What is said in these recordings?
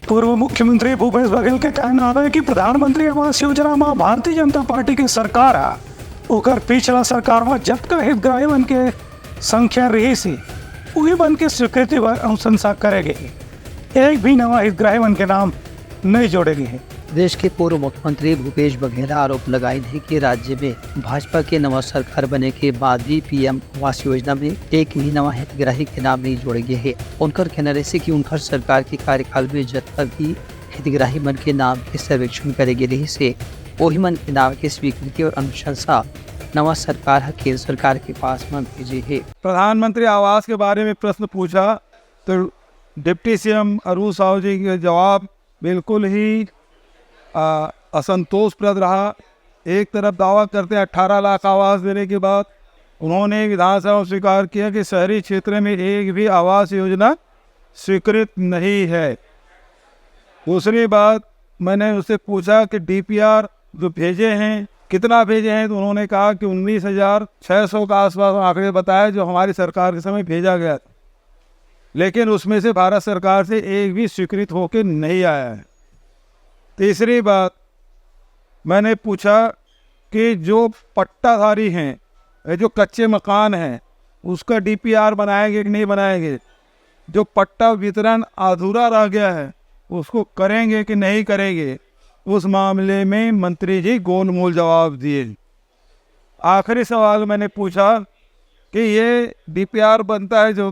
पूर्व मुख्यमंत्री भूपेश बघेल के कहना है कि प्रधानमंत्री आवास योजना में भारतीय जनता पार्टी की सरकार है ओकर पिछला सरकार में जब हितग्राही के संख्या रही सी वही बन के स्वीकृति व अनुशंसा करेगी। एक भी नवा हितग्राही के नाम नहीं जोड़ेगी। देश के पूर्व मुख्यमंत्री भूपेश बघेल आरोप लगाए थे कि राज्य में भाजपा के नवा सरकार बने के बाद भी पीएम आवास योजना में एक भी नवा हितग्राही के नाम नहीं जोड़े गए हैं। उनका कहना है कि उनका सरकार के कार्यकाल में जब तक भी हितग्राही मन के नाम के सर्वेक्षण करेगी रही से वही मन के नाम की स्वीकृति और अनुशंसा नवा सरकार केंद्र सरकार के पास में भेजी है। प्रधानमंत्री आवास के बारे में प्रश्न पूछा तो डिप्टी सीएम अरुण साहू जी का जवाब बिल्कुल ही असंतोषप्रद रहा। एक तरफ दावा करते हैं 18 लाख आवास देने के बाद उन्होंने विधानसभा में स्वीकार किया कि शहरी क्षेत्र में एक भी आवास योजना स्वीकृत नहीं है। दूसरी बात मैंने उससे पूछा कि डीपीआर जो भेजे हैं कितना भेजे हैं, तो उन्होंने कहा कि 19,600 का आसपास आंकड़े बताए जो हमारी सरकार के समय भेजा गया था, लेकिन उसमें से भारत सरकार से एक भी स्वीकृत होकर नहीं आया है। तीसरी बात मैंने पूछा कि जो पट्टाधारी हैं जो कच्चे मकान हैं उसका डीपीआर बनाएंगे कि नहीं बनाएंगे, जो पट्टा वितरण अधूरा रह गया है उसको करेंगे कि नहीं करेंगे। उस मामले में मंत्री जी गोलमोल जवाब दिए। आखिरी सवाल मैंने पूछा कि ये डीपीआर बनता है जो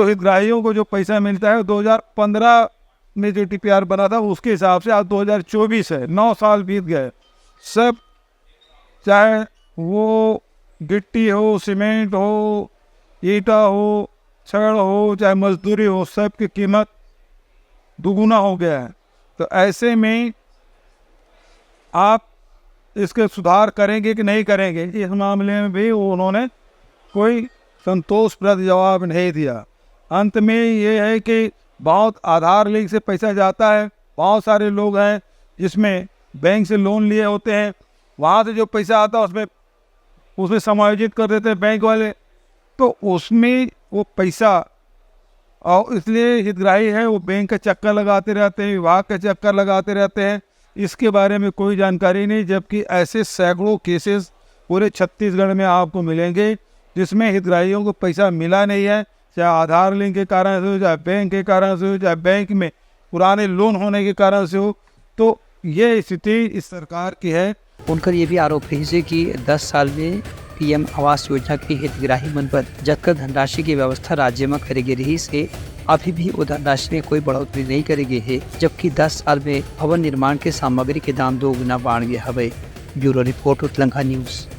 हितग्राहियों को जो पैसा मिलता है 2015 में जो डीपीआर बना था उसके हिसाब से आज 2024 है, 9 साल बीत गए। सब चाहे वो गिट्टी हो, सीमेंट हो, ईटा हो, छड़ हो, चाहे मजदूरी हो, सब की कीमत दुगुना हो गया है। तो ऐसे में आप इसके सुधार करेंगे कि नहीं करेंगे, इस मामले में भी उन्होंने कोई संतोषप्रद जवाब नहीं दिया। अंत में ये है कि बहुत आधार लिंक से पैसा जाता है, बहुत सारे लोग हैं जिसमें बैंक से लोन लिए होते हैं, वहाँ से जो पैसा आता है उसमें समायोजित कर देते हैं बैंक वाले, तो उसमें वो पैसा और इसलिए हितग्राही है वो बैंक का चक्कर लगाते रहते हैं, विभाग का चक्कर लगाते रहते हैं, इसके बारे में कोई जानकारी नहीं। जबकि ऐसे सैकड़ों केसेस पूरे छत्तीसगढ़ में आपको मिलेंगे जिसमें हितग्राहियों को पैसा मिला नहीं है, चाहे आधार लिंक के कारण से हो, चाहे बैंक के कारण से हो, चाहे बैंक में पुराने लोन होने के कारण से हो। तो ये स्थिति इस सरकार की है। उनका ये भी आरोप है कि 10 साल में पीएम आवास योजना के हितग्राही मन पर जतकर धनराशि की व्यवस्था राज्य में करेगी रही से अभी भी वो धनराशि में कोई बढ़ोतरी नहीं करेगी है, जबकि 10 साल में भवन निर्माण के सामग्री के दाम 2 गुना बढ़ गया है। ब्यूरो रिपोर्ट, उत्लंका न्यूज़।